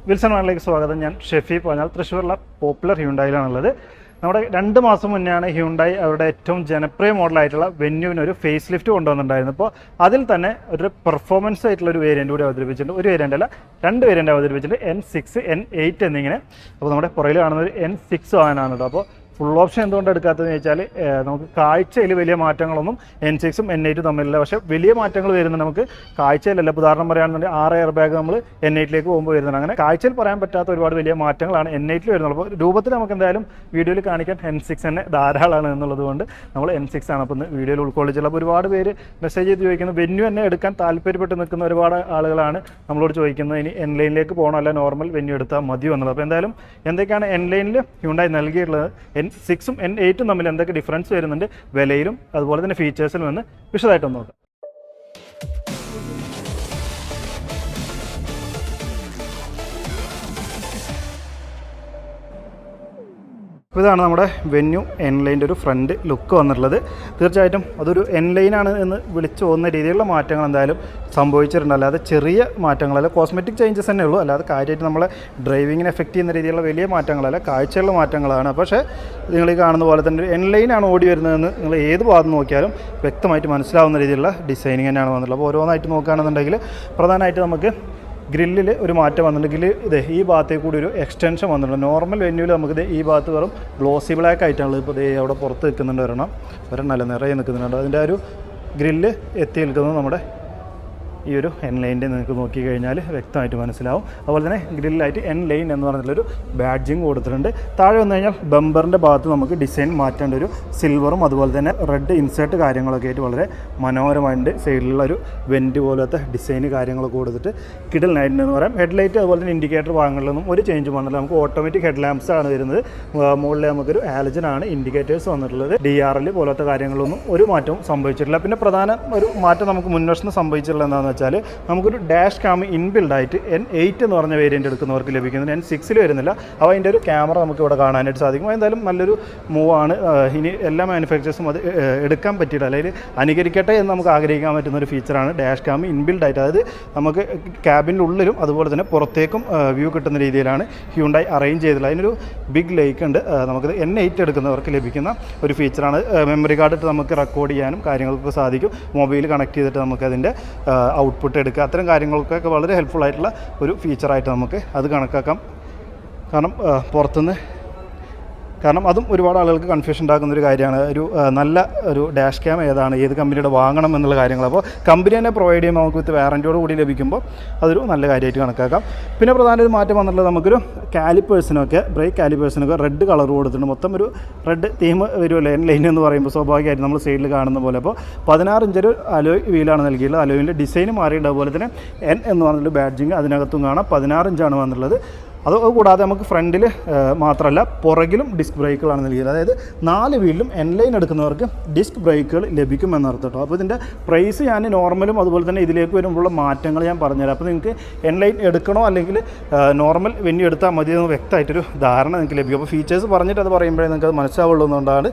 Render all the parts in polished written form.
Wilson വാനിലേക്ക് സ്വാഗതം. ഞാൻ ഷെഫിpanjal തൃശ്ശൂരിലെ പോപ്പുലർ ഹ്യൂണ്ടായിലാണുള്ളത്. നമ്മുടെ 2 മാസം മുന്നെയാണ് ഹ്യൂണ്ടായി അവരുടെ ഏറ്റവും ജനപ്രിയ മോഡലായിട്ടുള്ള വെന്യൂവിന് ഒരു ഫേസ് ലിഫ്റ്റ് കൊണ്ടുവന്നിട്ടുണ്ടായിരുന്നു. അപ്പോൾ അതിൽ തന്നെ ഒരു പെർഫോമൻസ് ആയിട്ടുള്ള ഒരു വേരിയൻ്റ് കൂടി അവതരിപ്പിച്ചിട്ടുണ്ട്. ഒരു വേരിയൻ്റ് അല്ല, 2 വേരിയൻ്റ് അവതരിപ്പിച്ചിട്ടുണ്ട്, N6, N8 എന്നിങ്ങനെ. അപ്പോൾ നമ്മുടെ പുറകിൽ കാണുന്ന ഒരു N6 വാഹനമാണ് കേട്ടോ. അപ്പോൾ ഫുൾ ഓപ്ഷൻ എന്തുകൊണ്ട് എടുക്കാത്തതെന്ന് വെച്ചാൽ നമുക്ക് കാഴ്ചയിൽ വലിയ മാറ്റങ്ങളൊന്നും N6ഉം N8ഉം തമ്മിലില്ല. പക്ഷേ വലിയ മാറ്റങ്ങൾ വരുന്നുണ്ട് നമുക്ക് കാഴ്ചയിലല്ല. ഉദാഹരണം പറയുകയാണെന്നുണ്ടെങ്കിൽ 6 എയർ ബാഗ് നമ്മൾ N8ലേക്ക് പോകുമ്പോൾ വരുന്നുണ്ട്. അങ്ങനെ കാഴ്ചയിൽ പറയാൻ പറ്റാത്ത ഒരുപാട് വലിയ മാറ്റങ്ങളാണ് N8ൽ വരുന്നത്. അപ്പോൾ രൂപത്തിൽ നമുക്ക് എന്തായാലും വീഡിയോയിൽ കാണിക്കാൻ N6 തന്നെ ധാരാളമാണ് എന്നുള്ളത് കൊണ്ട് നമ്മൾ N6 ആണ് അപ്പോൾ ഇന്ന് വീഡിയോയിൽ ഉൾക്കൊള്ളിച്ചുള്ളത്. അപ്പോൾ ഒരുപാട് പേര് മെസ്സേജ് ചെയ്ത് ചോദിക്കുന്നത് വെന്യൂ തന്നെ എടുക്കാൻ താല്പര്യപ്പെട്ട് നിൽക്കുന്ന ഒരുപാട് ആളുകളാണ് നമ്മളോട് ചോദിക്കുന്നത് ഇനി Nlineലേക്ക് പോകണോ അല്ല നോർമൽ വെന്യൂ എടുത്താൽ മതിയോ എന്നുള്ളത്. അപ്പോൾ എന്തായാലും എന്തൊക്കെയാണ് Nlineൽ ഹ്യൂണ്ടായി നൽകിയിട്ടുള്ളത്, N6ഉം N8ഉം തമ്മിൽ എന്തൊക്കെ ഡിഫറൻസ് വരുന്നുണ്ട് വിലയിലും അതുപോലെ തന്നെ ഫീച്ചേഴ്സിലും എന്ന് വിശദമായിട്ടൊന്ന് നോക്കാം. ഇതാണ് നമ്മുടെ വെന്യൂ Nlineൻ്റെ ഒരു ഫ്രണ്ട് ലുക്ക് വന്നിട്ടുള്ളത്. തീർച്ചയായിട്ടും അതൊരു Nline എന്ന് വിളിച്ചു പോകുന്ന രീതിയിലുള്ള മാറ്റങ്ങൾ എന്തായാലും സംഭവിച്ചിട്ടുണ്ട്. അല്ലാതെ ചെറിയ മാറ്റങ്ങളല്ല, കോസ്മെറ്റിക് ചേഞ്ചസ് തന്നെ ഉള്ളൂ. അല്ലാതെ കാര്യമായിട്ട് നമ്മളെ ഡ്രൈവിങ്ങിനെ എഫക്റ്റ് ചെയ്യുന്ന രീതിയിലുള്ള വലിയ മാറ്റങ്ങളല്ല, കാഴ്ചയുള്ള മാറ്റങ്ങളാണ്. പക്ഷേ നിങ്ങൾ ഈ കാണുന്ന പോലെ തന്നെ Nline ഓടി വരുന്നതെന്ന് നിങ്ങൾ ഏത് ഭാഗത്ത് നോക്കിയാലും വ്യക്തമായിട്ട് മനസ്സിലാവുന്ന രീതിയിലുള്ള ഡിസൈനിങ് തന്നെയാണ് വന്നിട്ടുള്ളത്. അപ്പോൾ ഓരോന്നായിട്ട് നോക്കുകയാണെന്നുണ്ടെങ്കിൽ പ്രധാനമായിട്ട് നമുക്ക് ഗ്രില്ലിൽ ഒരു മാറ്റം വന്നിട്ടുണ്ട്. ഗ്രില്ല് ഈ ഭാഗത്തേക്ക് കൂടി ഒരു എക്സ്റ്റൻഷൻ വന്നിട്ടുണ്ട്. നോർമൽ വെന്യൂവിൽ നമുക്കിത് ഈ ഭാഗത്ത് വെറും ഗ്ലോസി ബ്ലാക്ക് ആയിട്ടാണ് ഇപ്പോൾ അവിടെ പുറത്ത് നിൽക്കുന്നുണ്ട്. ഒരെണ്ണല്ല നിറയെ നിൽക്കുന്നുണ്ട്. അതിൻ്റെ ഒരു ഗ്രില്ല് എത്തി നിൽക്കുന്നത് നമ്മുടെ ഈ ഒരു Nlineൻ്റെ നിങ്ങൾക്ക് നോക്കിക്കഴിഞ്ഞാൽ വ്യക്തമായിട്ട് മനസ്സിലാവും. അതുപോലെ തന്നെ ഗ്രില്ലായിട്ട് Nline എന്ന് പറഞ്ഞിട്ടുള്ളൊരു ബാഡ്ജിങ് കൊടുത്തിട്ടുണ്ട്. താഴെ വന്നു കഴിഞ്ഞാൽ ബമ്പറിൻ്റെ ഭാഗത്ത് നമുക്ക് ഡിസൈൻ മാറ്റേണ്ട ഒരു സിൽവറും അതുപോലെ തന്നെ റെഡ് ഇൻസേർട്ട് കാര്യങ്ങളൊക്കെ ആയിട്ട് വളരെ മനോഹരമായിട്ട് സൈഡിലുള്ള ഒരു വെൻറ്റ് പോലത്തെ ഡിസൈന് കാര്യങ്ങളൊക്കെ കൊടുത്തിട്ട് കിടലിനായിട്ടുണ്ട് എന്ന് പറയാം. ഹെഡ്ലൈറ്റ് അതുപോലെ തന്നെ ഇൻഡിക്കേറ്റർ ഭാഗങ്ങളിലൊന്നും ഒരു ചേഞ്ച് വന്നില്ല. നമുക്ക് ഓട്ടോമാറ്റിക് ഹെഡ് ലാംപ്സ് ആണ് വരുന്നത്. മുകളിൽ നമുക്കൊരു ഹാലജനാണ് ഇൻഡിക്കേറ്റേഴ്സ് വന്നിട്ടുള്ളത്. DRL പോലത്തെ കാര്യങ്ങളൊന്നും ഒരു മാറ്റവും സംഭവിച്ചിട്ടില്ല. പിന്നെ പ്രധാന ഒരു മാറ്റം നമുക്ക് മുൻവശത്ത് സംഭവിച്ചിട്ടുള്ളത് എന്താണെന്ന് വെച്ചാൽ നമുക്കൊരു ഡാഷ് ക്യാം ഇൻബിൽഡ് ആയിട്ട് N8 എന്ന് പറഞ്ഞ വേരിയൻ്റ് എടുക്കുന്നവർക്ക് ലഭിക്കുന്നത്. N6ൽ വരുന്നില്ല. അപ്പോൾ അതിൻ്റെ ഒരു ക്യാമറ നമുക്ക് ഇവിടെ കാണാനായിട്ട് സാധിക്കും. എന്തായാലും നല്ലൊരു മൂവാണ്. ഇനി എല്ലാ മാനുഫാക്ചേഴ്സും അത് എടുക്കാൻ പറ്റിയില്ല, അല്ലെങ്കിൽ അനുകരിക്കട്ടെ എന്ന് നമുക്ക് ആഗ്രഹിക്കാൻ പറ്റുന്ന ഒരു ഫീച്ചറാണ് ഡാഷ് ക്യാം ഇൻബിൽഡ് ആയിട്ട്. അതായത് നമുക്ക് ക്യാബിൻ്റെ ഉള്ളിലും അതുപോലെ തന്നെ പുറത്തേക്കും വ്യൂ കിട്ടുന്ന രീതിയിലാണ് ഹ്യൂണ്ടായി അറേഞ്ച് ചെയ്തിട്ടുള്ളത്. അതിനൊരു ബിഗ് ലേക്ക് ഉണ്ട്. നമുക്കത് N8 എടുക്കുന്നവർക്ക് ലഭിക്കുന്ന ഒരു ഫീച്ചറാണ്. മെമ്മറി കാർഡ് ഇട്ട് നമുക്ക് റെക്കോർഡ് ചെയ്യാനും കാര്യങ്ങൾക്കൊക്കെ സാധിക്കും. മൊബൈൽ കണക്ട് ചെയ്തിട്ട് നമുക്കതിൻ്റെ ഔട്ട്പുട്ട് എടുക്കുക, അത്തരം കാര്യങ്ങൾക്കൊക്കെ വളരെ ഹെൽപ്ഫുൾ ആയിട്ടുള്ള ഒരു ഫീച്ചറായിട്ട് നമുക്ക് അത് കണക്കാക്കാം. കാരണം അതും ഒരുപാട് ആളുകൾക്ക് കൺഫ്യൂഷൻ ഉണ്ടാക്കുന്ന ഒരു കാര്യമാണ്. നല്ല ഒരു ഡാഷ് ക്യാം ഏതാണ്, ഏത് കമ്പനിയുടെ വാങ്ങണം എന്നുള്ള കാര്യങ്ങൾ. അപ്പോൾ കമ്പനി തന്നെ പ്രൊവൈഡ് ചെയ്യുമ്പോൾ നമുക്ക് വിത്ത് വാറൻറ്റിയോട് കൂടി ലഭിക്കുമ്പോൾ അതൊരു നല്ല കാര്യമായിട്ട് കണക്കാക്കാം. പിന്നെ പ്രധാന ഒരു മാറ്റം വന്നിട്ടുള്ളത് നമുക്കൊരു ബ്രേക്ക് കാലിപ്പേഴ്സിനൊക്കെ റെഡ് കളർ കൊടുത്തിട്ടുണ്ട്. മൊത്തം ഒരു റെഡ് തീം വരുമല്ലോ Nline എന്ന് പറയുമ്പോൾ സ്വാഭാവികമായിട്ട് നമ്മൾ സൈഡിൽ കാണുന്ന പോലെ. അപ്പോൾ 16 ഇഞ്ച് ഒരു അലോയ് വീലാണ് നൽകിയിട്ടുള്ളത്. അലോയിൻ്റെ ഡിസൈൻ മാറിയിട്ട് അതുപോലെ തന്നെ N എന്ന് പറഞ്ഞിട്ട് ബാഡ്ജിങ് അതിനകത്തും കാണാം. 16 ഇഞ്ചാണ് വന്നിട്ടുള്ളത്. അതുകൂടാതെ നമുക്ക് ഫ്രണ്ടിൽ മാത്രമല്ല പുറകിലും ഡിസ്ക് ബ്രേക്കുകളാണ് നൽകിയത്. അതായത് 4 വീലിലും Nline എടുക്കുന്നവർക്ക് ഡിസ്ക് ബ്രേക്കുകൾ ലഭിക്കുമെന്നർത്ഥം കേട്ടോ. അപ്പോൾ ഇതിൻ്റെ പ്രൈസ് ഞാൻ നോർമലും അതുപോലെ തന്നെ ഇതിലേക്ക് വരുമ്പോഴുള്ള മാറ്റങ്ങൾ ഞാൻ പറഞ്ഞുതരാം. അപ്പോൾ നിങ്ങൾക്ക് Nline എടുക്കണോ അല്ലെങ്കിൽ നോർമൽ വെന്യൂ എടുത്താൽ മതി എന്ന് വ്യക്തമായിട്ടൊരു ധാരണ നിങ്ങൾക്ക് ലഭിക്കും. അപ്പോൾ ഫീച്ചേഴ്സ് പറഞ്ഞിട്ട് അത് പറയുമ്പോഴേ നിങ്ങൾക്ക് അത് മനസ്സിലാവുള്ളൂ എന്നുകൊണ്ടാണ്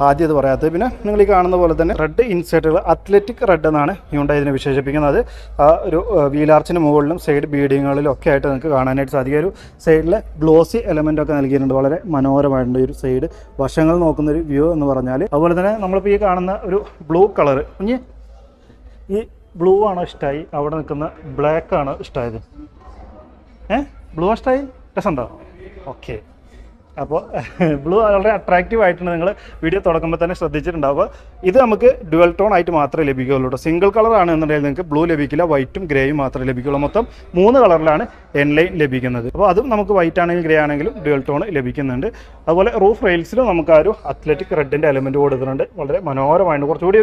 ആദ്യം അത് പറയാത്തത്. പിന്നെ നിങ്ങൾ ഈ കാണുന്ന പോലെ തന്നെ റെഡ് ഇൻസേർട്ടുകൾ അത്ലറ്റിക് റെഡ് എന്നാണ് ഹ്യൂണ്ടായി ഇതിനെ വിശേഷിപ്പിക്കുന്നത്. ആ ഒരു വീലാർച്ചിന് മുകളിലും സൈഡ് ബീഡിങ്ങുകളിലും ഒക്കെ ആയിട്ട് നിങ്ങൾക്ക് കാണാനായിട്ട് സാധിക്കും. ഒരു സൈഡിലെ ഗ്ലോസി എലമെൻ്റൊക്കെ നൽകിയിട്ടുണ്ട്. വളരെ മനോഹരമായിട്ടുണ്ട് ഈ ഒരു സൈഡ് വശങ്ങൾ നോക്കുന്നൊരു വ്യൂ എന്ന് പറഞ്ഞാൽ. അതുപോലെ തന്നെ നമ്മളിപ്പോൾ ഈ കാണുന്ന ഒരു ബ്ലൂ കളർ, ഈ ബ്ലൂ ആണോ ഇഷ്ടമായി, അവിടെ നിൽക്കുന്ന ബ്ലാക്ക് ആണോ ഇഷ്ടമായത്? ബ്ലൂ ഇഷ്ടമായി? രസമുണ്ടോ? ഓക്കെ. അപ്പോൾ ബ്ലൂ വളരെ അട്രാക്റ്റീവ് ആയിട്ടുണ്ട്. നിങ്ങൾ വീഡിയോ തുടങ്ങുമ്പോൾ തന്നെ ശ്രദ്ധിച്ചിട്ടുണ്ടാവുക. ഇത് നമുക്ക് ഡുവൽ ടോൺ ആയിട്ട് മാത്രമേ ലഭിക്കുകയുള്ളൂ കേട്ടോ. സിംഗിൾ കളറാണ് എന്നുണ്ടെങ്കിൽ നിങ്ങൾക്ക് ബ്ലൂ ലഭിക്കില്ല, വൈറ്റും ഗ്രേയും മാത്രമേ ലഭിക്കുകയുള്ളൂ. മൊത്തം 3 കളറിലാണ് Nline ലഭിക്കുന്നത്. അപ്പോൾ അതും നമുക്ക് വൈറ്റ് ആണെങ്കിലും ഗ്രേ ആണെങ്കിലും ഡുവൽ ടോൺ ലഭിക്കുന്നുണ്ട്. അതുപോലെ റൂഫ് റെയിൽസിലും നമുക്ക് ആ ഒരു അത്ലറ്റിക് റെഡിൻ്റെ എലമെൻറ്റ് കൊടുത്തിട്ടുണ്ട്. വളരെ മനോഹരമായിട്ട് കുറച്ചുകൂടി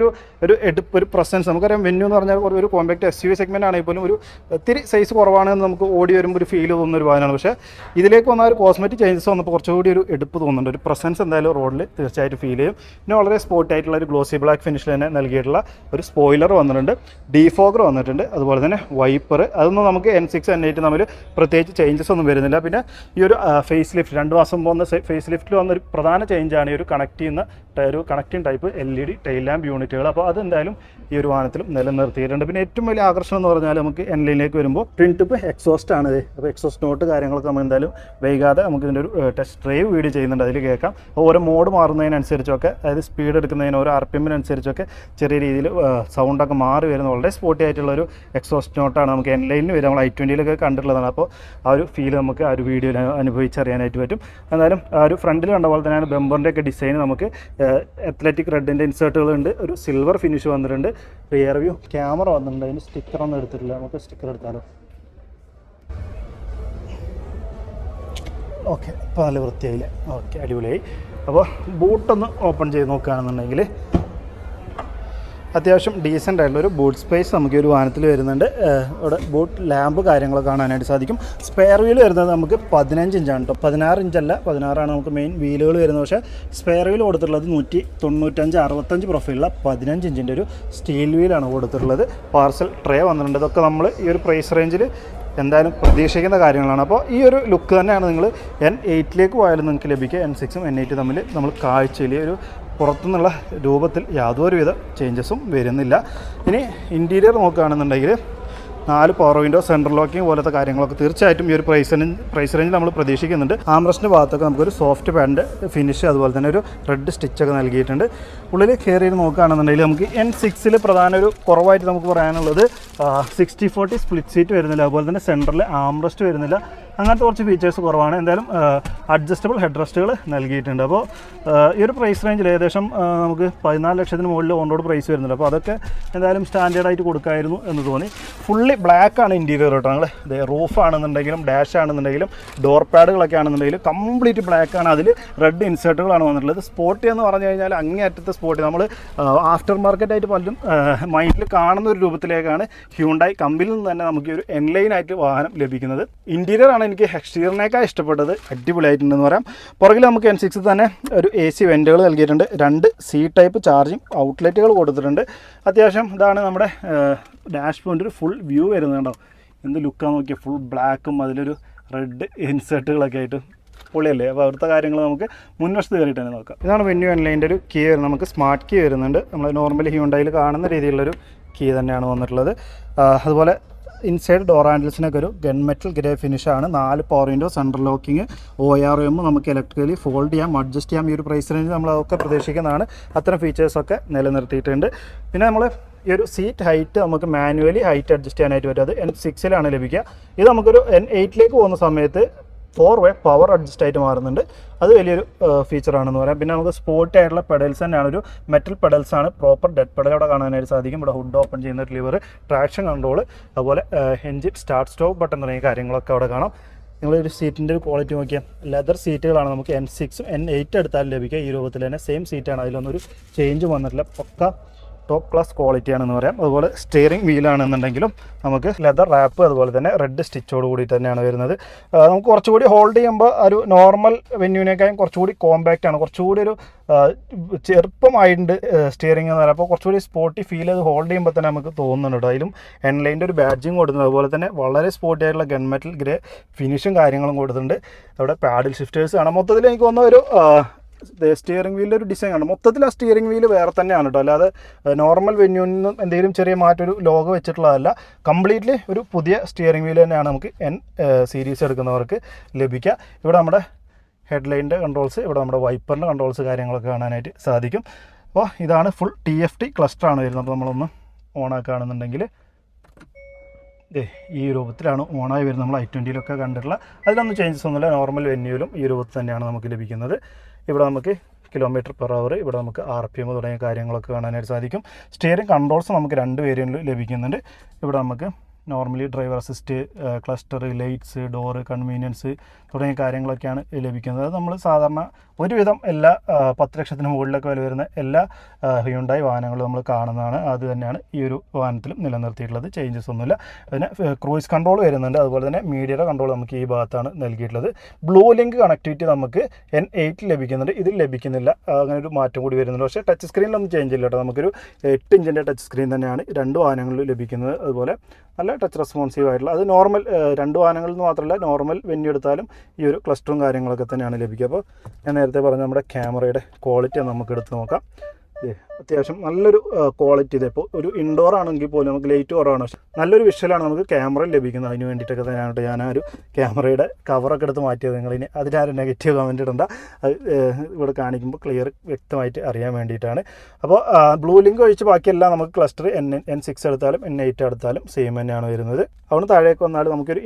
ഒരു എടുപ്പ്, ഒരു പ്രസൻസ്. നമുക്കറിയാം വെന്യൂ എന്ന് പറഞ്ഞാൽ ഒരു കോമ്പാക്ട് SUV സെഗ്മെൻ്റ് ആണെങ്കിൽ പോലും ഒരു ഒത്തിരി സൈസ് കുറവാണെന്ന് നമുക്ക് ഓടി വരുമ്പോൾ ഒരു ഫീൽ തോന്നുന്ന ഒരു വാഹനമാണ്. പക്ഷേ ഇതിലേക്ക് വന്ന ഒരു കോസ്മെറ്റിക് ചേഞ്ചസ് വന്നപ്പോൾ കുറച്ചുകൂടി ഒരു എടുപ്പ് തോന്നുന്നുണ്ട്. ഒരു പ്രസൻസ് എന്തായാലും റോഡിൽ തീർച്ചയായിട്ടും ഫീൽ ചെയ്യും. പിന്നെ വളരെ സ്പോർട്ടി ആയിട്ടുള്ള ഒരു ഗ്ലോസി ബ്ലാക്ക് ഫിനിഷിൽ തന്നെ നൽകിയിട്ടുള്ള ഒരു സ്പോയിലർ വന്നിട്ടുണ്ട്, ഡീഫോഗർ വന്നിട്ടുണ്ട്, അതുപോലെ തന്നെ വൈപ്പർ. അതൊന്നും നമുക്ക് N6 N8 തമ്മിൽ പ്രത്യേകിച്ച് ചേഞ്ചസ് ഒന്നും വരുന്നില്ല. പിന്നെ ഈ ഒരു ഫേസ് ലിഫ്റ്റ് 2 മാസം പോകുന്ന ഫേസ് ലിഫ്റ്റിൽ വന്നൊരു പ്രധാന ചേഞ്ചാണ് ഈ ഒരു connecting type LED tail lamp യൂണിറ്റുകൾ. അപ്പോൾ അതെന്തായാലും ഈ ഒരു വാഹനത്തിലും നിലനിർത്തിയിട്ടുണ്ട്. പിന്നെ ഏറ്റവും വലിയ ആകർഷണം എന്ന് പറഞ്ഞാൽ നമുക്ക് എൻലൈനിലേക്ക് വരുമ്പോൾ ട്വിൻ ടിപ്പ് എക്സോസ്റ്റ് ആണ്. അപ്പോൾ എക്സോസ്റ്റ് നോട്ട് കാര്യങ്ങളൊക്കെ നമ്മൾ എന്തായാലും വൈകാതെ നമുക്ക് ഇതിൻ്റെ ഒരു ടെസ്റ്റ് ഡ്രൈവ് വീഡിയോ ചെയ്യുന്നുണ്ട്, അതിൽ കേൾക്കാം. ഓരോ മോഡ് മാറുന്നതിനനുസരിച്ചൊക്കെ, അതായത് സ്പീഡ് എടുക്കുന്നതിന് ഓരോ RPM-അനുസരിച്ചൊക്കെ ചെറിയ രീതിയിൽ സൗണ്ടൊക്കെ മാറി വരുന്ന വളരെ സ്പോട്ടി ആയിട്ടുള്ളൊരു എക്സോസ്റ്റ് നോട്ടാണ് നമുക്ക് എൻലൈനിൽ വരും. നമ്മൾ I20-ലൊക്കെ കണ്ടിട്ടുള്ളതാണ്. അപ്പോൾ ആ ഒരു ഫീൽ നമുക്ക് ആ ഒരു വീഡിയോയിൽ അനുഭവിച്ചറിയാനായിട്ട് പറ്റും. എന്നാലും ആ ഒരു ഫ്രണ്ടിൽ കണ്ട പോലെ തന്നെയാണ് ബമ്പറിൻ്റെയൊക്കെ ഡിസൈൻ. നമുക്ക് അത്ലറ്റിക് റെഡിൻ്റെ ഇൻസേർട്ടുകളുണ്ട്, ഒരു സിൽവർ ഫിനിഷ് വന്നിട്ടുണ്ട്, റിയർ വ്യൂ ക്യാമറ വന്നിട്ടുണ്ട്. അതിന് സ്റ്റിക്കറൊന്നും എടുത്തിട്ടില്ല, നമുക്ക് സ്റ്റിക്കർ എടുത്താലോ. ഓക്കെ, ഇപ്പോൾ നല്ല വൃത്തിയായില്ലേ? ഓക്കെ, അടിപൊളിയായി. അപ്പോൾ ബൂട്ടൊന്ന് ഓപ്പൺ ചെയ്ത് നോക്കുകയാണെന്നുണ്ടെങ്കിൽ അത്യാവശ്യം ഡീസൻ്റ് ആയിട്ടുള്ളൊരു ബൂട്ട് സ്പേസ് നമുക്ക് ഒരു വാഹനത്തിൽ വരുന്നുണ്ട്. ഇവിടെ ബൂട്ട് ലാമ്പ് കാര്യങ്ങളൊക്കെ കാണാനായിട്ട് സാധിക്കും. സ്പെയർ വീൽ വരുന്നത് നമുക്ക് 15 ഇഞ്ചാണ് കേട്ടോ, 16 ഇഞ്ചല്ല, 16 നമുക്ക് മെയിൻ വീലുകൾ വരുന്നത്. പക്ഷേ സ്പെയർ വീൽ കൊടുത്തിട്ടുള്ളത് 195/65 പ്രൊഫൈലുള്ള 15 ഇഞ്ചിൻ്റെ ഒരു സ്റ്റീൽ വീലാണ് കൊടുത്തിട്ടുള്ളത്. പാർസൽ ട്രേ വന്നിട്ടുണ്ട്. ഇതൊക്കെ നമ്മൾ ഈ ഒരു പ്രൈസ് റേഞ്ചിൽ എന്തായാലും പ്രതീക്ഷിക്കുന്ന കാര്യങ്ങളാണ്. അപ്പോൾ ഈ ഒരു ലുക്ക് തന്നെയാണ് നിങ്ങൾ N8ലേക്ക് പോയാലും നിങ്ങൾക്ക് ലഭിക്കുക. N6ഉം N8 തമ്മിൽ നമ്മൾ കാഴ്ചയിൽ ഒരു പുറത്തുനിന്നുള്ള രൂപത്തിൽ യാതൊരുവിധ ചേഞ്ചസും വരുന്നില്ല. ഇനി ഇൻറ്റീരിയർ നോക്കുകയാണെന്നുണ്ടെങ്കിൽ 4 പവർ വിൻഡോ, സെൻട്രൽ ലോക്കിംഗ് പോലത്തെ കാര്യങ്ങളൊക്കെ തീർച്ചയായിട്ടും ഈ ഒരു പ്രൈസ് റേഞ്ച് നമ്മൾ പ്രതീക്ഷിക്കുന്നുണ്ട്. ആംറസ്റ്റിൻ്റെ ഭാഗത്തൊക്കെ നമുക്കൊരു സോഫ്റ്റ് പാൻറ്റ് ഫിനിഷ്, അതുപോലെ തന്നെ ഒരു റെഡ് സ്റ്റിച്ചൊക്കെ നൽകിയിട്ടുണ്ട്. ഉള്ളിൽ കയറി നോക്കുകയാണെന്നുണ്ടെങ്കിൽ നമുക്ക് N6ൽ പ്രധാന ഒരു കുറവായിട്ട് നമുക്ക് പറയാനുള്ളത് 60/40 സ്പ്ലിറ്റ് സീറ്റ് വരുന്നില്ല, അതുപോലെ തന്നെ സെൻറ്ററിൽ ആംറസ്റ്റ് വരുന്നില്ല. അങ്ങനത്തെ കുറച്ച് ഫീച്ചേഴ്സ് കുറവാണ്. എന്തായാലും അഡ്ജസ്റ്റബിൾ ഹെഡ് റെസ്റ്റുകൾ നൽകിയിട്ടുണ്ട്. അപ്പോൾ ഈ ഒരു പ്രൈസ് റേഞ്ചിൽ ഏകദേശം നമുക്ക് 14 ലക്ഷത്തിന് മുകളിൽ ഓൺറോഡ് പ്രൈസ് വരുന്നുണ്ട്. അപ്പോൾ അതൊക്കെ എന്തായാലും സ്റ്റാൻഡേർഡായിട്ട് കൊടുക്കായിരുന്നു എന്ന് തോന്നി. ഫുള്ളി ബ്ലാക്കാണ് ഇൻറ്റീരിയർ കേട്ടോ. ഞങ്ങൾ റൂഫ് ആണെന്നുണ്ടെങ്കിലും ഡാഷ് ആണെന്നുണ്ടെങ്കിലും ഡോർ പാഡുകളൊക്കെ ആണെന്നുണ്ടെങ്കിലും കംപ്ലീറ്റ് ബ്ലാക്കാണ്. അതിൽ റെഡ് ഇൻസേർട്ടുകളാണ് വന്നിട്ടുള്ളത്. സ്പോട്ടി എന്ന് പറഞ്ഞു കഴിഞ്ഞാൽ അങ്ങേയറ്റത്തെ സ്പോട്ടി. നമ്മൾ ആഫ്റ്റർ മാർക്കറ്റായിട്ട് പലരും മൈൻഡിൽ കാണുന്ന ഒരു രൂപത്തിലേക്കാണ് ഹ്യൂണ്ടായി കമ്പനിയിൽ നിന്ന് തന്നെ നമുക്ക് ഒരു Nline ആയിട്ട് വാഹനം ലഭിക്കുന്നത്. ഇൻറ്റീരിയർ ആണ് എനിക്ക് എക്സ്റ്റീരിയറിനേക്കാൾ ഇഷ്ടപ്പെട്ടത്. അടിപൊളിയായിട്ടുണ്ടെന്ന് പറയാം. പുറകിൽ നമുക്ക് N6 തന്നെ ഒരു AC വെൻറ്റുകൾ നൽകിയിട്ടുണ്ട്. 2 C ടൈപ്പ് ചാർജിങ് ഔട്ട്ലെറ്റുകൾ കൊടുത്തിട്ടുണ്ട്. അത്യാവശ്യം ഇതാണ് നമ്മുടെ ഡാഷ് ബോർഡിൻ്റെ ഒരു ഫുൾ വ്യൂ വരുന്നുണ്ടോ, എന്ത് ലുക്കാന്ന് നോക്കിയാൽ ഫുൾ ബ്ലാക്കും അതിലൊരു റെഡ് ഇൻസേർട്ടുകളൊക്കെ ആയിട്ട് പൊളിയല്ലേ. അപ്പോൾ അവിടുത്തെ കാര്യങ്ങൾ നമുക്ക് മുൻവശത്ത് കയറിയിട്ട് തന്നെ നോക്കാം. ഇതാണ് വെന്യൂ Nlineൻ്റെ ഒരു കീ വരുന്നത്. നമുക്ക് സ്മാർട്ട് കീ വരുന്നുണ്ട്. നമ്മൾ നോർമലി ഹ്യൂണ്ടായിൽ കാണുന്ന രീതിയിലുള്ളൊരു കീ തന്നെയാണ് വന്നിട്ടുള്ളത്. അതുപോലെ ഇൻസൈഡ് ഡോർ ഹാൻഡിൽസിനൊക്കെ ഒരു ഗൺ മെറ്റൽ ഗ്രേ ഫിനിഷാണ്. 4 power window, central locking, ORM നമുക്ക് ഇലക്ട്രിക്കലി ഫോൾഡ് ചെയ്യാം, അഡ്ജസ്റ്റ് ചെയ്യാം. ഈ ഒരു പ്രൈസ് റേഞ്ച് നമ്മൾ അതൊക്കെ പ്രതീക്ഷിക്കുന്നതാണ്. അത്തരം ഫീച്ചേഴ്സൊക്കെ നിലനിർത്തിയിട്ടുണ്ട്. പിന്നെ നമ്മൾ ഈ ഒരു സീറ്റ് ഹൈറ്റ് നമുക്ക് മാനുവലി ഹൈറ്റ് അഡ്ജസ്റ്റ് ചെയ്യാനായിട്ട് പറ്റും. അത് N6ലാണ് ലഭിക്കുക. ഇത് നമുക്കൊരു N8ലേക്ക് പോകുന്ന സമയത്ത് 4-way പവർ അഡ്ജസ്റ്റ് ആയിട്ട് മാറുന്നുണ്ട്. അത് വലിയൊരു ഫീച്ചറാണെന്ന് പറയാം. പിന്നെ നമുക്ക് സ്പോർട്ടി ആയിട്ടുള്ള പെഡൽസ് തന്നെയാണ്, ഒരു മെറ്റൽ പെഡൽസ് ആണ്. പ്രോപ്പർ ഡെഡ് പെഡൽ അവിടെ കാണാനായിട്ട് സാധിക്കും. ഇവിടെ ഹുഡ് ഓപ്പൺ ചെയ്യുന്ന ഒരു ലിവർ, ട്രാക്ഷൻ കൺട്രോൾ, അതുപോലെ എൻജിൻ സ്റ്റാർട്ട് സ്റ്റോപ്പ് ബട്ടൺ തുടങ്ങിയ കാര്യങ്ങളൊക്കെ അവിടെ കാണാം. നിങ്ങളൊരു സീറ്റിൻ്റെ ഒരു ക്വാളിറ്റി നോക്കിയാൽ ലെതർ സീറ്റുകളാണ് നമുക്ക് N6ഉം N8 എടുത്താലും ലഭിക്കുക. ഈ രൂപത്തിൽ തന്നെ സെയിം സീറ്റാണ്, അതിലൊന്നൊരു ചേഞ്ച് വന്നിട്ടില്ല. പക്ക ടോപ്പ് ക്ലാസ് ക്വാളിറ്റിയാണെന്ന് പറയാം. അതുപോലെ സ്റ്റിയറിംഗ് വീലാണെന്നുണ്ടെങ്കിലും നമുക്ക് ലെതർ റാപ്പ്, അതുപോലെ തന്നെ റെഡ് സ്റ്റിച്ചോട് കൂടി തന്നെയാണ് വരുന്നത്. നമുക്ക് കുറച്ചുകൂടി ഹോൾഡ് ചെയ്യുമ്പോൾ ഒരു നോർമൽ വെന്യൂവിനേക്കാളും കുറച്ചുകൂടി കോമ്പാക്റ്റ് ആണ്, കുറച്ചുകൂടി ഒരു ചെറുപ്പമായിട്ടുണ്ട് സ്റ്റിയറിംഗ് എന്ന് പറയുമ്പോൾ. അപ്പോൾ കുറച്ചുകൂടി സ്പോർട്ടി ഫീൽ ചെയ്ത് ഹോൾഡ് ചെയ്യുമ്പോൾ തന്നെ നമുക്ക് തോന്നുന്നുണ്ട്. അതിലും Nlineൻ്റെ ഒരു ബാഡ്ജിങ് കൊടുക്കുന്നത്, അതുപോലെ തന്നെ വളരെ സ്പോർട്ടി ആയിട്ടുള്ള ഗൺ മെറ്റൽ ഗ്രേ ഫിനിഷും കാര്യങ്ങളും കൊടുത്തിട്ടുണ്ട്. അവിടെ പാഡിൽ ഷിഫ്റ്റേഴ്സ് കാണാം. മൊത്തത്തിൽ എനിക്ക് തോന്നുന്ന ഒരു സ്റ്റിയറിംഗ് വീലിൻ്റെ ഒരു ഡിസൈൻ ആണ്. മൊത്തത്തിൽ ആ സ്റ്റിയറിംഗ് വീല് വേറെ തന്നെയാണ് കേട്ടോ, അല്ലാതെ നോർമൽ വെന്യൂവിൽ നിന്നും എന്തെങ്കിലും ചെറിയ മാറ്റൊരു ലോഗോ വെച്ചിട്ടുള്ളതല്ല. കംപ്ലീറ്റ്ലി ഒരു പുതിയ സ്റ്റിയറിംഗ് വീല് തന്നെയാണ് നമുക്ക് N സീരീസ് എടുക്കുന്നവർക്ക് ലഭിക്കുക. ഇവിടെ നമ്മുടെ ഹെഡ്ലൈൻ്റെ കൺട്രോൾസ്, ഇവിടെ നമ്മുടെ വൈപ്പറിൻ്റെ കൺട്രോൾസ് കാര്യങ്ങളൊക്കെ കാണാനായിട്ട് സാധിക്കും. അപ്പോൾ ഇതാണ് ഫുൾ TFT ക്ലസ്റ്ററാണ് വരുന്നത്. അപ്പോൾ നമ്മളൊന്ന് ഓണാക്കുകയാണെന്നുണ്ടെങ്കിൽ ഈ രൂപത്തിലാണ് ഓണായി വരുന്നത്. നമ്മൾ I20-ലൊക്കെ കണ്ടിട്ടുള്ള അതിലൊന്നും ചേഞ്ചസ് ഒന്നുമില്ല. നോർമൽ വെന്യൂവിലും ഈ രൂപത്തിൽ തന്നെയാണ് നമുക്ക് ലഭിക്കുന്നത്. ഇവിടെ നമുക്ക് km/h, ഇവിടെ നമുക്ക് RPM തുടങ്ങിയ കാര്യങ്ങളൊക്കെ കാണാനായിട്ട് സാധിക്കും. സ്റ്റിയറിംഗ് കൺട്രോൾസ് നമുക്ക് 2 വേരിയൻറ്റിൽ ലഭിക്കുന്നുണ്ട്. ഇവിടെ നമുക്ക് normally driver assist, cluster, lights, door, convenience തുടങ്ങിയ കാര്യങ്ങളൊക്കെയാണ് ലഭിക്കുന്നത്. അത് നമ്മൾ സാധാരണ ഒരുവിധം എല്ലാ 10 ലക്ഷത്തിന് മുകളിലൊക്കെ വില വരുന്ന എല്ലാ ഹ്യൂണ്ടായി വാഹനങ്ങളും നമ്മൾ കാണുന്നതാണ്. അത് തന്നെയാണ് ഈ ഒരു വാഹനത്തിലും നിലനിർത്തിയിട്ടുള്ളത്. ചേഞ്ചസ് ഒന്നുമില്ല. പിന്നെ ക്രൂയിസ് കൺട്രോൾ വരുന്നുണ്ട്. അതുപോലെ തന്നെ മീഡിയയുടെ കൺട്രോൾ നമുക്ക് ഈ ഭാഗത്താണ് നൽകിയിട്ടുള്ളത്. ബ്ലൂ ലിങ്ക് കണക്ടിവിറ്റി നമുക്ക് N8 ലഭിക്കുന്നുണ്ട്, ഇതിൽ ലഭിക്കുന്നില്ല. അങ്ങനെ ഒരു മാറ്റം കൂടി വരുന്നുണ്ട്. പക്ഷേ ടച്ച് സ്ക്രീനിലൊന്നും ചേഞ്ച് ഇല്ല കേട്ടോ. നമുക്കൊരു 8 ഇഞ്ചിൻ്റെ ടച്ച് സ്ക്രീൻ തന്നെയാണ് 2 വാഹനങ്ങളിലും ലഭിക്കുന്നത്. അതുപോലെ നല്ല ടച്ച് റെസ്പോൺസീവ് ആയിട്ടുള്ള, അത് നോർമൽ 2 വാഹനങ്ങളിൽ നിന്ന് മാത്രമല്ല നോർമൽ വെന്യൂ എടുത്താലും ഈ ഒരു ക്ലസ്റ്ററും കാര്യങ്ങളൊക്കെ തന്നെയാണ് ലഭിക്കുക. അപ്പോൾ ഞാൻ നേരത്തെ പറഞ്ഞ നമ്മുടെ ക്യാമറയുടെ ക്വാളിറ്റി നമുക്ക് എടുത്ത് നോക്കാം. അത്യാവശ്യം നല്ലൊരു ക്വാളിറ്റി. ഇതിപ്പോൾ ഒരു ഇൻഡോർ ആണെങ്കിൽ പോലും നമുക്ക് ലൈറ്റ് കുറവാണ്, പക്ഷേ നല്ലൊരു വിഷ്വലാണ് നമുക്ക് ക്യാമറയിൽ ലഭിക്കുന്നത്. അതിന് വേണ്ടിയിട്ടൊക്കെ തന്നെയാണ് ഞാൻ ആ ഒരു ക്യാമറയുടെ കവറൊക്കെ എടുത്ത് മാറ്റിയത്. നിങ്ങളിനി അതിനാരും നെഗറ്റീവ് കമൻറ്റ് ഇടണ്ട, അത് ഇവിടെ കാണിക്കുമ്പോൾ ക്ലിയർ വ്യക്തമായിട്ട് അറിയാൻ വേണ്ടിയിട്ടാണ്. അപ്പോൾ ബ്ലൂ ലിങ്ക് ഒഴിച്ച് ബാക്കിയെല്ലാം നമുക്ക് ക്ലസ്റ്റർ N6 എടുത്താലും N8 എടുത്താലും സെയിം തന്നെയാണ് വരുന്നത്. അവിടെ താഴേക്ക് വന്നാൽ നമുക്കൊരു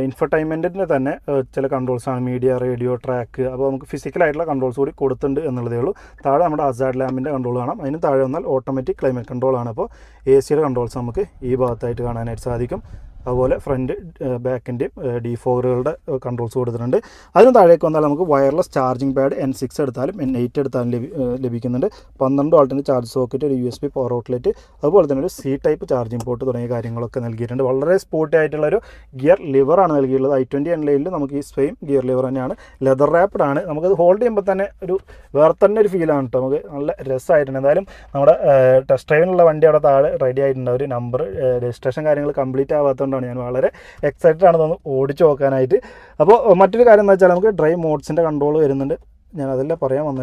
ഇൻഫർടൈൻമെൻറ്റിൻ്റെ തന്നെ ചില കൺട്രോൾസാണ്, മീഡിയ, റേഡിയോ, ട്രാക്ക്. അപ്പോൾ നമുക്ക് ഫിസിക്കലായിട്ടുള്ള കൺട്രോൾസ് കൂടി കൊടുത്തിട്ടുണ്ട് എന്നുള്ളതേ ഉള്ളൂ. താഴെ നമ്മുടെ ഹസാർഡ് ലാമ്പിൻ്റെ കൺട്രോൾ കാണാം. അതിന് താഴെ വന്നാൽ ഓട്ടോമാറ്റിക് ക്ലൈമറ്റ് കൺട്രോളാണ്. അപ്പോൾ AC കൺട്രോൾസ് നമുക്ക് ഈ ഭാഗത്തായിട്ട് കാണാനായിട്ട് സാധിക്കും. അതുപോലെ ഫ്രണ്ട് ബാക്കിൻ്റെയും ഡിഫോഗറുകളുടെ കൺട്രോൾസ് കൊടുത്തിട്ടുണ്ട്. അതിന് താഴേക്ക് വന്നാൽ നമുക്ക് വയർലെസ് ചാർജിങ് പാഡ് N6 എടുത്താലും N8 എടുത്താലും ലഭിക്കുന്നുണ്ട്. 12 വോൾട്ടിൻ്റെ ചാർജ് സോക്കറ്റ്, ഒരു USB പവർ ഔട്ട്ലെറ്റ്, അതുപോലെ തന്നെ ഒരു C ടൈപ്പ് ചാർജിങ് പോർട്ട് തുടങ്ങിയ കാര്യങ്ങളൊക്കെ നൽകിയിട്ടുണ്ട്. വളരെ സ്പോർട്ടി ആയിട്ടുള്ളൊരു ഗിയർ ലിവറാണ് നൽകിയിട്ടുള്ളത്. i20 Nlineൽ നമുക്ക് ഈ സെയിം ഗിയർ ലിവർ തന്നെയാണ്, ലെതർ റാപ്ഡ് ആണ്. നമുക്കത് ഹോൾഡ് ചെയ്യുമ്പോൾ തന്നെ ഒരു വേറെ തന്നെ ഒരു ഫീലാണ് കേട്ടോ. നമുക്ക് നല്ല രസമായിട്ടുണ്ട്. എന്തായാലും നമ്മുടെ ടെസ്റ്റ് ഡ്രൈവിനുള്ള വണ്ടി അവിടെ താഴെ റെഡി ആയിട്ടുണ്ട്. ഒരു നമ്പർ രജിസ്ട്രേഷൻ കാര്യങ്ങൾ കംപ്ലീറ്റ് ആവാത്തതുകൊണ്ട് ഞാൻ വളരെ എക്സൈറ്റഡ് ആണ് തോന്നുന്നു ഓടിച്ചു നോക്കാനായിട്ട്. അപ്പോൾ മറ്റൊരു കാര്യം എന്ന് വെച്ചാൽ നമുക്ക് ഡ്രൈവ് മോഡ്സിൻ്റെ കൺട്രോൾ വരുന്നുണ്ട്. ഞാൻ അതെല്ലാം പറയാൻ വന്നു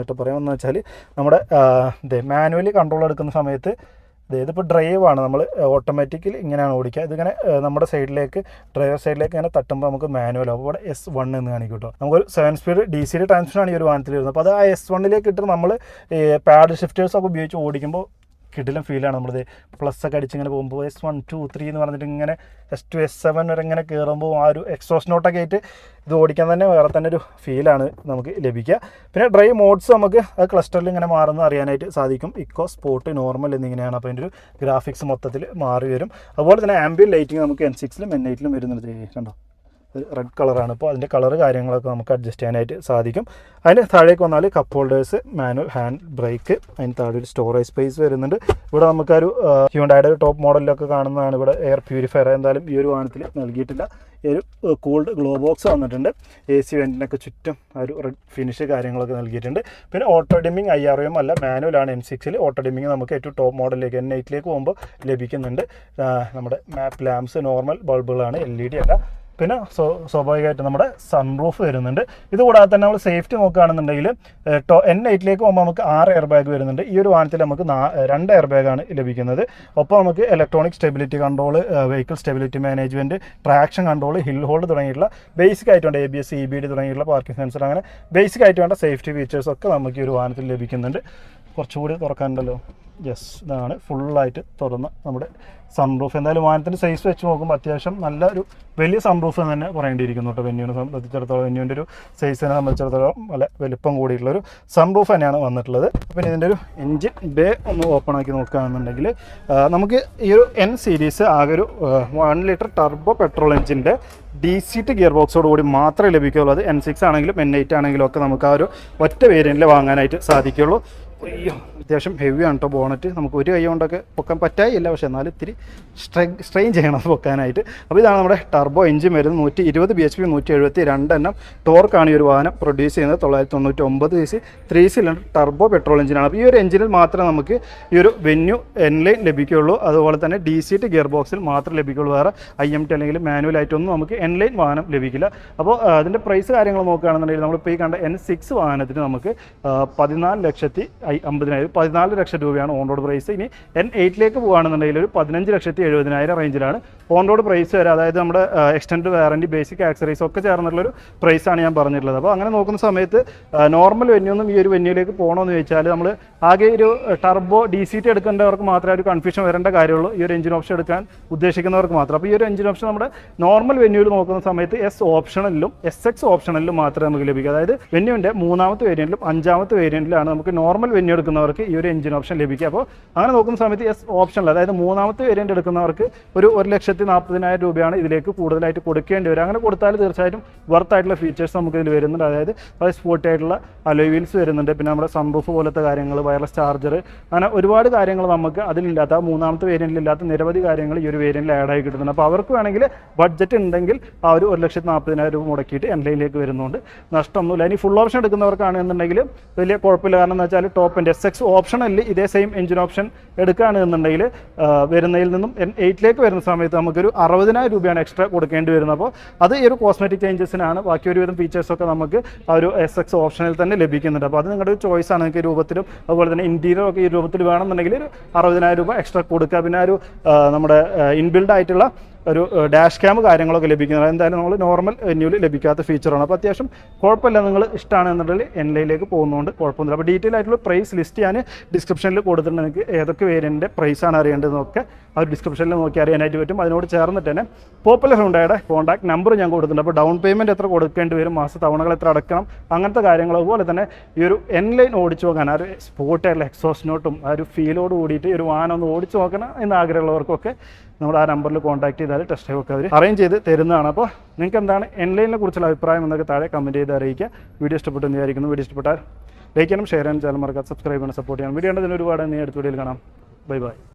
വെച്ചാൽ നമ്മുടെ മാനുവലി കൺട്രോൾ എടുക്കുന്ന സമയത്ത് ഇതിപ്പോൾ ഡ്രൈവാണ്, നമ്മൾ ഓട്ടോമാറ്റിക്കലി ഇങ്ങനെയാണ് ഓടിക്കുക. ഇതിങ്ങനെ നമ്മുടെ സൈഡിലേക്ക്, ഡ്രൈവർ സൈഡിലേക്ക് ഇങ്ങനെ തട്ടുമ്പോൾ നമുക്ക് മാനുവൽ ആവും. ഇവിടെ S1 എന്ന് കാണിക്കും കേട്ടോ. നമുക്കൊരു 7 സ്പീഡ് DC ട്രാൻസ്മിഷനാണ് ഈ ഒരു വാഹനത്തിൽ വരുന്നത്. അപ്പോൾ അത് ആ S1ലേക്ക് ഇട്ട് നമ്മൾ പാഡ് ഷിഫ്റ്റേഴ്സൊക്കെ ഉപയോഗിച്ച് ഓടിക്കുമ്പോൾ കിടിലം ഫീലാണ്. നമ്മളിത് പ്ലസ് ഒക്കെ അടിച്ചിങ്ങനെ പോകുമ്പോൾ S1, 2, 3 എന്ന് പറഞ്ഞിട്ട് ഇങ്ങനെ S2, S7 വരെ ഇങ്ങനെ കയറുമ്പോൾ ആ ഒരു എക്സോസ്റ്റ് നോട്ടൊക്കെ ആയിട്ട് ഇത് ഓടിക്കാൻ തന്നെ വേറെ തന്നെ ഒരു ഫീലാണ് നമുക്ക് ലഭിക്കുക. പിന്നെ ഡ്രൈവ് മോഡ്സ് നമുക്ക് അത് ക്ലസ്റ്ററിൽ ഇങ്ങനെ മാറുന്നത് അറിയാനായിട്ട് സാധിക്കും. ഇക്കോ, സ്പോർട്ട്, നോർമൽ എന്നിങ്ങനെയാണ്. അപ്പോൾ അതിൻ്റെ ഒരു ഗ്രാഫിക്സ് മൊത്തത്തിൽ മാറി വരും. അതുപോലെ തന്നെ ആംബിയൻ ലൈറ്റിംഗ് നമുക്ക് N6ലും N8ലും വരുന്നത് കണ്ടോ, റെഡ് കളറാണ്. ഇപ്പോൾ അതിൻ്റെ കളർ കാര്യങ്ങളൊക്കെ നമുക്ക് അഡ്ജസ്റ്റ് ചെയ്യാനായിട്ട് സാധിക്കും. അതിന് താഴേക്ക് വന്നാൽ cup holders, manual hand brake, അതിന് താഴെ ഒരു സ്റ്റോറേജ് സ്പേസ് വരുന്നുണ്ട്. ഇവിടെ നമുക്കൊരു ഹ്യൂണ്ടായുടെ ടോപ്പ് മോഡലിലൊക്കെ കാണുന്നതാണ്. ഇവിടെ എയർ പ്യൂരിഫയർ എന്തായാലും ഈ ഒരു വാഹനത്തിൽ നൽകിയിട്ടില്ല. ഈ ഒരു കൂൾഡ് ഗ്ലോ ബോക്സ് വന്നിട്ടുണ്ട്. AC വെൻറ്റിനൊക്കെ ചുറ്റും ആ ഒരു റെഡ് ഫിനിഷ് കാര്യങ്ങളൊക്കെ നൽകിയിട്ടുണ്ട്. പിന്നെ ഓട്ടോ ഡിമ്മിങ് IRM അല്ല, മാനുവലാണ്. N6ൽ ഓട്ടോ ഡിമ്മിങ് നമുക്ക് ഏറ്റവും ടോപ്പ് മോഡലിലേക്ക് N8ലേക്ക് പോകുമ്പോൾ ലഭിക്കുന്നുണ്ട്. നമ്മുടെ മാപ്പ് ലാംപ്സ് നോർമൽ ബൾബുകളാണ്, LED അല്ല. പിന്നെ സ്വാഭാവികമായിട്ട് നമ്മുടെ സൺറൂഫ് വരുന്നുണ്ട്. ഇതുകൂടാതെ തന്നെ നമ്മൾ സേഫ്റ്റി നോക്കുകയാണെന്നുണ്ടെങ്കിൽ N8ലേക്ക് പോകുമ്പോൾ നമുക്ക് 6 എയർ ബാഗ് വരുന്നുണ്ട്. ഈ ഒരു വാഹനത്തിൽ നമുക്ക് 2 എയർ ബാഗാണ് ലഭിക്കുന്നത്. ഒപ്പം നമുക്ക് electronic stability control, vehicle stability management, traction control, hill hold തുടങ്ങിയിട്ടുള്ള ബേസിക് ആയിട്ട് വേണ്ട ABS, EBD തുടങ്ങിയിട്ടുള്ള പാർക്കിംഗ് സെൻസർ, അങ്ങനെ ബേസിക് ആയിട്ട് വേണ്ട സേഫ്റ്റി ഫീച്ചേഴ്സൊക്കെ നമുക്ക് ഈ ഒരു വാഹനത്തിൽ ലഭിക്കുന്നുണ്ട്. കുറച്ചുകൂടി തുറക്കാനുണ്ടല്ലോ. യെസ്, ഇതാണ് ഫുള്ളായിട്ട് തുറന്ന് നമ്മുടെ സൺറൂഫ്. എന്തായാലും വാഹനത്തിൻ്റെ സൈസ് വെച്ച് നോക്കുമ്പോൾ അത്യാവശ്യം നല്ല ഒരു വലിയ സൺറൂഫ് തന്നെ പറയേണ്ടിയിരിക്കുന്നു കേട്ടോ. വെന്യൂവിനെ സംബന്ധിച്ചിടത്തോളം, വെന്യൂവിൻ്റെ ഒരു സൈസിനെ സംബന്ധിച്ചിടത്തോളം നല്ല വലിപ്പം കൂടിയിട്ടുള്ളൊരു സൺറൂഫ് തന്നെയാണ് വന്നിട്ടുള്ളത്. പിന്നെ ഇതിൻ്റെ ഒരു എൻജിൻ ബേ ഒന്ന് ഓപ്പൺ ആക്കി നോക്കുകയാണെന്നുണ്ടെങ്കിൽ നമുക്ക് ഈ ഒരു N സീരീസ് ആകെ ഒരു 1 ലിറ്റർ ടർബോ പെട്രോൾ എഞ്ചിൻ്റെ DC ഗിയർ ബോക്സോട് കൂടി മാത്രമേ ലഭിക്കുകയുള്ളൂ. അത് N6 ആണെങ്കിലും N8 ആണെങ്കിലും ഒക്കെ നമുക്ക് ആ ഒരു ഒറ്റ വേരിയൻറ്റിൽ വാങ്ങാനായിട്ട് സാധിക്കുകയുള്ളൂ. അയ്യോ, അത്യാവശ്യം ഹെവിയാണ് കേട്ടോ ബോണറ്റ്. നമുക്ക് ഒരു കൈ കൊണ്ടൊക്കെ പൊക്കാൻ പറ്റായില്ല, പക്ഷേ എന്നാലും ഇത്തിരി സ്ട്രെയിൻ ചെയ്യണം പൊക്കാനായിട്ട്. അപ്പോൾ ഇതാണ് നമ്മുടെ ടർബോ എഞ്ചിൻ വരുന്നത്. 120 bhp, 172 Nm ടോർക്കാണ് ഈ ഒരു വാഹനം പ്രൊഡ്യൂസ് ചെയ്യുന്നത്. 999 cc 3 സിലിണ്ടർ ടർബോ പെട്രോൾ എഞ്ചിനാണ്. അപ്പോൾ ഈ ഒരു എഞ്ചിനിൽ മാത്രമേ നമുക്ക് ഈ ഒരു വെന്യൂ Nline ലഭിക്കുകയുള്ളൂ. അതുപോലെ തന്നെ DC ഗിയർ ബോക്സിൽ മാത്രമേ ലഭിക്കുകയുള്ളൂ. വേറെ IMT അല്ലെങ്കിൽ മാനുവൽ ആയിട്ടൊന്നും നമുക്ക് Nline വാഹനം ലഭിക്കില്ല. അപ്പോൾ അതിൻ്റെ പ്രൈസ് കാര്യങ്ങൾ നോക്കുകയാണെന്നുണ്ടെങ്കിൽ നമ്മളിപ്പോൾ ഈ കണ്ട N6 വാഹനത്തിന് നമുക്ക് 14,50,000 14 ലക്ഷം രൂപയാണ് ഓൺ റോഡ് പ്രൈസ്. ഇനി N8ലേക്ക് പോകുകയാണെന്നുണ്ടെങ്കിൽ ഒരു 15,70,000 റേഞ്ചിലാണ് ഓൺ റോഡ് പ്രൈസ് വരെ. അതായത് നമ്മുടെ എക്സ്റ്റൻഡ് വാറൻറ്റി, ബേസിക് ആക്സറീസ് ഒക്കെ ചേർന്നിട്ടുള്ളൊരു പ്രൈസാണ് ഞാൻ പറഞ്ഞിട്ടുള്ളത്. അപ്പോൾ അങ്ങനെ നോക്കുന്ന സമയത്ത് നോർമൽ വെന്യൂന്നും ഈ ഒരു വെന്യൂയിലേക്ക് പോകണമെന്ന് ചോദിച്ചാൽ നമ്മൾ ആകെ ഒരു ടർബോ DC എടുക്കേണ്ടവർക്ക് മാത്രമേ ഒരു കൺഫ്യൂഷൻ വരേണ്ട കാര്യമുള്ളൂ. ഈ ഒരു എഞ്ചിൻ ഓപ്ഷൻ എടുക്കാൻ ഉദ്ദേശിക്കുന്നവർക്ക് മാത്രം. അപ്പോൾ ഈ ഒരു എഞ്ചിൻ ഓപ്ഷൻ നമ്മുടെ നോർമൽ വെന്യൂവിൽ നോക്കുന്ന സമയത്ത് S ഓപ്ഷണലിലും SX ഓപ്ഷണലിലും മാത്രമേ നമുക്ക് ലഭിക്കൂ. അതായത് വെന്യൂവിൻ്റെ 3ാമത്തെ വേരിയൻറ്റിലും 5ാമത്തെ വേരിയൻറ്റിലാണ് നമുക്ക് നോർമൽ വെന്യൂ എടുക്കുന്നവർക്ക് ഈ ഒരു എഞ്ചിൻ ഓപ്ഷൻ ലഭിക്കുക. അപ്പോൾ അങ്ങനെ നോക്കുന്ന സമയത്ത് S ഓപ്ഷനിൽ, അതായത് 3ാമത്തെ വേരിയൻറ്റ് എടുക്കുന്നവർക്ക് ഒരു 1,40,000 രൂപയാണ് ഇതിലേക്ക് കൂടുതലായിട്ട് കൊടുക്കേണ്ടി വരും. അങ്ങനെ കൊടുത്താൽ തീർച്ചയായിട്ടും വർത്തായിട്ടുള്ള ഫീച്ചേഴ്സ് നമുക്ക് ഇതിൽ വരുന്നുണ്ട്. അതായത് വളരെ സ്പോർട്ടി ആയിട്ടുള്ള അലോയ് വീൽസ് വരുന്നുണ്ട്. പിന്നെ നമ്മുടെ സൺറൂഫ് പോലത്തെ കാര്യങ്ങൾ, വയർലെസ് ചാർജർ, അങ്ങനെ ഒരുപാട് കാര്യങ്ങൾ നമുക്ക് അതിലില്ലാത്ത, 3ാമത്തെ വേരിയൻറ്റിലില്ലാത്ത നിരവധി കാര്യങ്ങൾ ഈ ഒരു വേരിയൻറ്റിൽ ആഡ് ആയി കിട്ടുന്നുണ്ട്. അപ്പോൾ അവർക്ക് വേണമെങ്കിൽ ബഡ്ജറ്റ് ഉണ്ടെങ്കിൽ ആ ഒരു 1,40,000 രൂപ മുടക്കിയിട്ട് Nlineലേക്ക് വരുന്നുണ്ട്. നഷ്ടമൊന്നുമില്ല. ഇനി ഫുൾ ഓപ്ഷൻ എടുക്കുന്നവർക്കാണെന്നുണ്ടെങ്കിൽ വലിയ കുഴപ്പമില്ല. കാരണം എന്ന് വെച്ചാൽ ടോപ്പ് എൻ്റെ SX ഓപ്ഷനല്ല ഇതേ സെയിം എഞ്ചിൻ ഓപ്ഷൻ എടുക്കുകയാണെന്നുണ്ടെങ്കിൽ വരുന്ന N9ൽ നിന്നും N8ലേക്ക് വരുന്ന സമയത്ത് നമുക്കൊരു 60,000 രൂപയാണ് എക്സ്ട്രാ കൊടുക്കേണ്ടി വരുന്നത്. അപ്പോൾ അത് ഈ ഒരു കോസ്മെറ്റിക് ചേഞ്ചസിനാണ്. ബാക്കി ഒരുവിധം ഫീച്ചേഴ്സൊക്കെ നമുക്ക് ആ ഒരു SX ഓപ്ഷനിൽ തന്നെ ലഭിക്കുന്നുണ്ട്. അപ്പോൾ അത് നിങ്ങളുടെ ഒരു ചോയ്സാണ്. നിങ്ങൾക്ക് രൂപത്തിലും അതുപോലെ തന്നെ ഇൻറ്റീരിയർ ഒക്കെ ഈ രൂപത്തിൽ വേണമെന്നുണ്ടെങ്കിൽ ഒരു 60,000 രൂപ എക്സ്ട്രാ കൊടുക്കുക. പിന്നെ ഒരു നമ്മുടെ ഇൻബിൽഡ് ആയിട്ടുള്ള ഒരു ഡാഷ് ക്യാം കാര്യങ്ങളൊക്കെ ലഭിക്കുന്നത് എന്തായാലും നമ്മൾ നോർമൽ വെന്യൂവിൽ ലഭിക്കാത്ത ഫീച്ചറാണ്. അപ്പോൾ അത്യാവശ്യം കുഴപ്പമില്ല. നിങ്ങൾ ഇഷ്ടമാണെന്നുണ്ടെങ്കിൽ Nlineലേക്ക് പോകുന്നതുകൊണ്ട് കുഴപ്പമൊന്നുമില്ല. അപ്പോൾ ഡീറ്റെയിൽ ആയിട്ടുള്ള പ്രൈസ് ലിസ്റ്റ് ഞാൻ ഡിസ്ക്രിപ്ഷനിൽ കൊടുത്തിട്ടുണ്ട്. നിങ്ങൾക്ക് ഏതൊക്കെ വേരിയൻ്റെ പ്രൈസാണ് അറിയേണ്ടതെന്നൊക്കെ ആ ഒരു ഡിസ്ക്രിപ്ഷനിൽ നോക്കി അറിയാനായിട്ട് പറ്റും. അതിനോട് ചേർന്നിട്ട് തന്നെ പോപ്പുലർ ഹ്യുണ്ടായുടെ കോൺടാക്ട് നമ്പർ ഞാൻ കൊടുത്തിട്ടുണ്ട്. അപ്പോൾ ഡൗൺ പേയ്മെൻറ്റ് എത്ര കൊടുക്കേണ്ടി വരും, മാസ തവണകൾ എത്ര അടക്കണം, അങ്ങനത്തെ കാര്യങ്ങൾ. അതുപോലെ തന്നെ ഈ ഒരു Nline ഓടിച്ച് നോക്കാൻ ആ ഒരു സ്പോട്ടായിട്ടുള്ള എക്സോസ് നോട്ടും ആ ഒരു ഫീലോട് കൂടിയിട്ട് ഒരു വാഹനം ഒന്ന് ഓടിച്ച് നോക്കണം എന്ന് ആഗ്രഹമുള്ളവർക്കൊക്കെ നമ്മൾ ആ നമ്പറിൽ കോൺടാക്ട് ചെയ്താൽ ടെസ്റ്റ് ഡ്രൈവ് ഒക്കെ അവർ അറേഞ്ച് ചെയ്ത് തരുന്നതാണ്. അപ്പോൾ നിങ്ങൾക്ക് എന്താണ് Nlineനെ കുറിച്ചുള്ള അഭിപ്രായം എന്നൊക്കെ താഴെ കമൻറ്റ് ചെയ്ത് അറിയിക്കുക. വീഡിയോ ഇഷ്ടപ്പെട്ടു എന്ന് വിചാരിക്കുന്നു. വീഡിയോ ഇഷ്ടപ്പെട്ടാൽ ലൈക്ക് ചെയ്യണം, ഷെയർ ചെയ്യാനും ചാനൽ മറക്കാതെ സബ്സ്ക്രൈബ് ചെയ്യണം, സപ്പോർട്ട് ചെയ്യണം. വീഡിയോ ഉണ്ടെങ്കിൽ ഒരുപാട് അടുത്ത വീഡിയോയിൽ കാണാം. Bye bye.